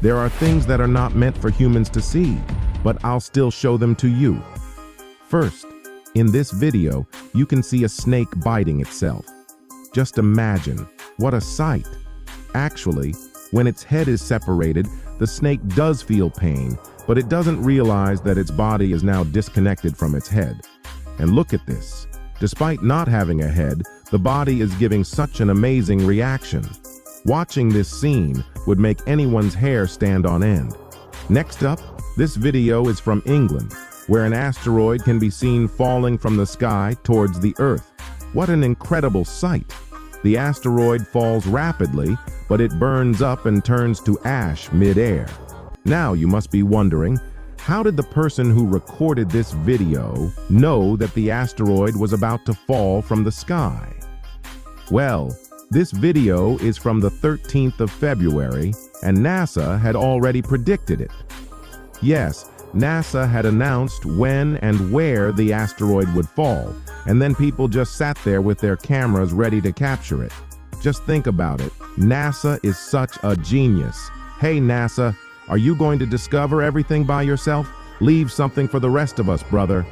There are things that are not meant for humans to see, but I'll still show them to you. First, in this video, you can see a snake biting itself. Just imagine, what a sight. Actually, when its head is separated, the snake does feel pain, but it doesn't realize that its body is now disconnected from its head. And look at this. Despite not having a head, the body is giving such an amazing reaction. Watching this scene would make anyone's hair stand on end. Next up, this video is from England, where an asteroid can be seen falling from the sky towards the Earth. What an incredible sight! The asteroid falls rapidly, but it burns up and turns to ash mid-air. Now you must be wondering, how did the person who recorded this video know that the asteroid was about to fall from the sky? Well, this video is from the 13th of February, and NASA had already predicted it. Yes, NASA had announced when and where the asteroid would fall, and then people just sat there with their cameras ready to capture it. Just think about it. NASA is such a genius. Hey NASA, are you going to discover everything by yourself? Leave something for the rest of us, brother.